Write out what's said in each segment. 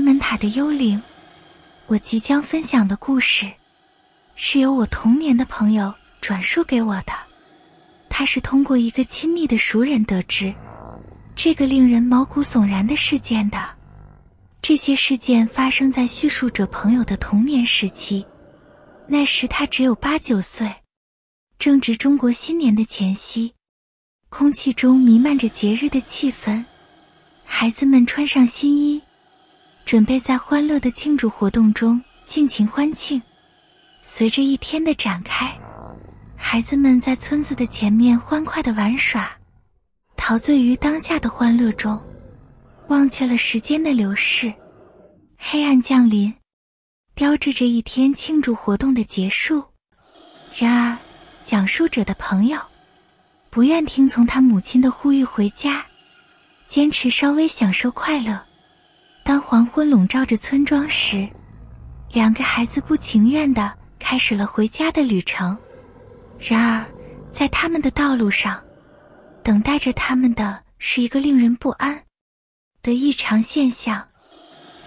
门塔的幽灵。我即将分享的故事是由我童年的朋友转述给我的，他是通过一个亲密的熟人得知这个令人毛骨悚然的事件的。这些事件发生在叙述者朋友的童年时期，那时他只有8、9岁，正值中国新年的前夕，空气中弥漫着节日的气氛，孩子们穿上新衣，准备在欢乐的庆祝活动中尽情欢庆。随着一天的展开，孩子们在村子的前面欢快地玩耍，陶醉于当下的欢乐中，忘却了时间的流逝。黑暗降临，标志着一天庆祝活动的结束。然而，讲述者的朋友不愿听从他母亲的呼吁回家，坚持稍微享受快乐。当黄昏笼罩着村庄时，2个孩子不情愿地开始了回家的旅程。然而，在他们的道路上，等待着他们的是一个令人不安的异常现象。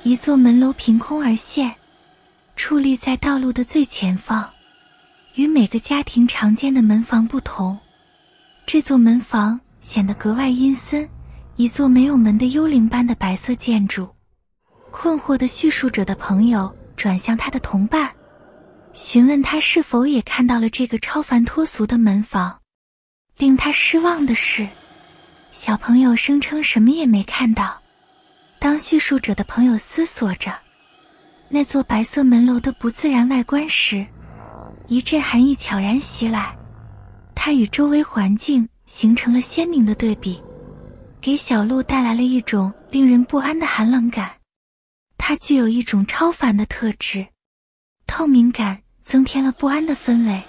一座门楼凭空而现，矗立在道路的最前方。与每个家庭常见的门房不同，这座门房显得格外阴森，一座没有门的幽灵般的白色建筑。困惑的叙述者的朋友转向他的同伴，询问他是否也看到了这个超凡脱俗的门房。令他失望的是，小朋友声称什么也没看到。当叙述者的朋友思索着那座白色门楼的不自然外观时，一阵寒意悄然袭来，它与周围环境形成了鲜明的对比，给小路带来了一种令人不安的寒冷感。它具有一种超凡的特质，透明感增添了不安的氛围。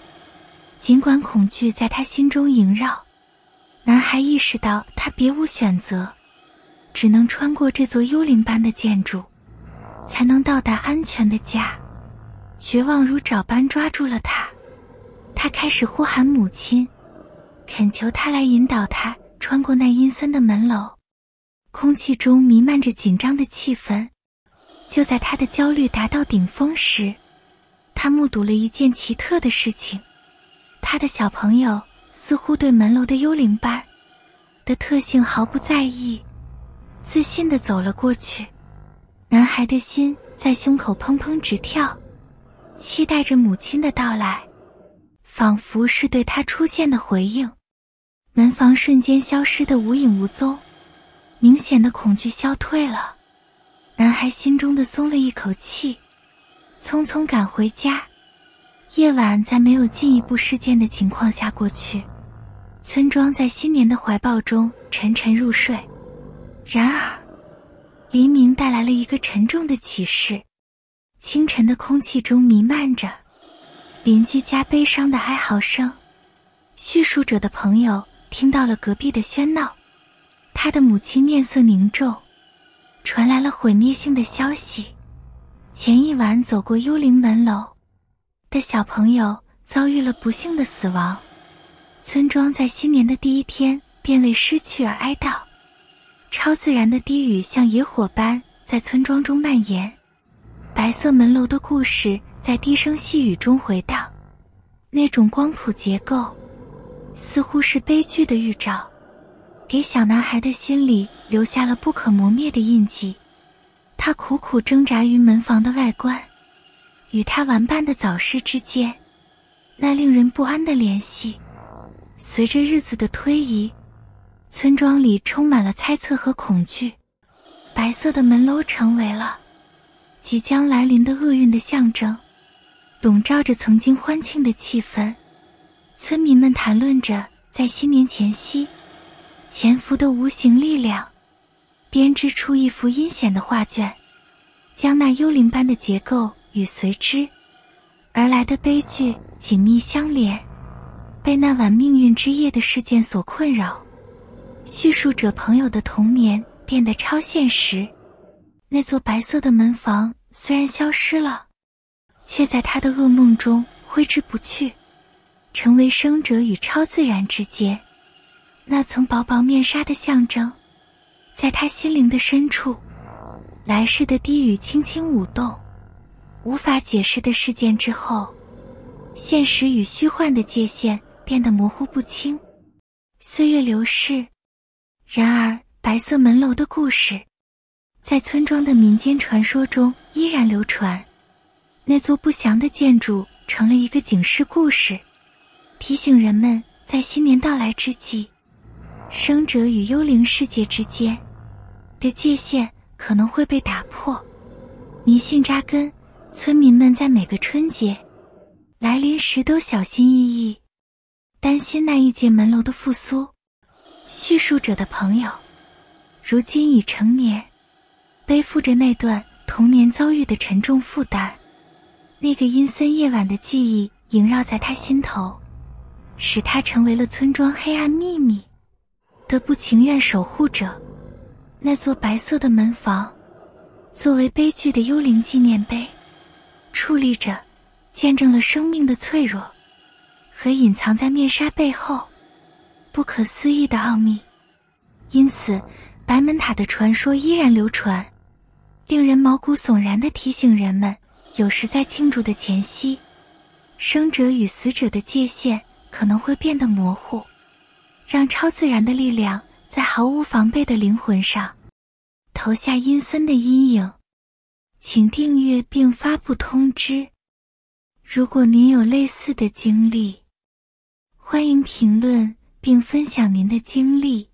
尽管恐惧在他心中萦绕，男孩意识到他别无选择，只能穿过这座幽灵般的建筑，才能到达安全的家。绝望如爪般抓住了他，他开始呼喊母亲，恳求他来引导他穿过那阴森的门楼。空气中弥漫着紧张的气氛。就在他的焦虑达到顶峰时，他目睹了一件奇特的事情。他的小朋友似乎对门楼的幽灵般的特性毫不在意，自信地走了过去。男孩的心在胸口砰砰直跳，期待着母亲的到来，仿佛是对他出现的回应。门房瞬间消失得无影无踪，明显的恐惧消退了。男孩心中的松了一口气，匆匆赶回家。夜晚在没有进一步事件的情况下过去，村庄在新年的怀抱中沉沉入睡。然而，黎明带来了一个沉重的启示。清晨的空气中弥漫着邻居家悲伤的哀嚎声。叙述者的朋友听到了隔壁的喧闹，他的母亲面色凝重，传来了毁灭性的消息。前一晚走过幽灵门楼的小朋友遭遇了不幸的死亡。村庄在新年的第一天便为失去而哀悼。超自然的低语像野火般在村庄中蔓延，白色门楼的故事在低声细语中回荡。那种光谱结构似乎是悲剧的预兆，给小男孩的心里留下了不可磨灭的印记。他苦苦挣扎于门房的外观与他玩伴的早逝之间，那令人不安的联系。随着日子的推移，村庄里充满了猜测和恐惧。白色的门楼成为了即将来临的厄运的象征，笼罩着曾经欢庆的气氛。村民们谈论着在新年前夕潜伏的无形力量，编织出一幅阴险的画卷，将那幽灵般的结构与随之而来的悲剧紧密相连。被那晚命运之夜的事件所困扰，叙述者朋友的童年变得超现实。那座白色的门房虽然消失了，却在他的噩梦中挥之不去，成为生者与超自然之间那层薄薄面纱的象征。在他心灵的深处来世的低语轻轻舞动，无法解释的事件之后，现实与虚幻的界限变得模糊不清。岁月流逝，然而白色门楼的故事在村庄的民间传说中依然流传。那座不祥的建筑成了一个警示故事，提醒人们在新年到来之际，生者与幽灵世界之间的界限可能会被打破。迷信扎根，村民们在每个春节来临时都小心翼翼，担心那一间门楼的复苏。叙述者的朋友如今已成年，背负着那段童年遭遇的沉重负担。那个阴森夜晚的记忆萦绕在他心头，使他成为了村庄黑暗秘密的不情愿守护者。那座白色的门房作为悲剧的幽灵纪念碑，矗立着，见证了生命的脆弱和隐藏在面纱背后不可思议的奥秘。因此白门塔的传说依然流传，令人毛骨悚然地提醒人们，有时在庆祝的前夕，生者与死者的界限可能会变得模糊，让超自然的力量在毫无防备的灵魂上投下阴森的阴影。请订阅并发布通知，如果您有类似的经历，欢迎评论并分享您的经历。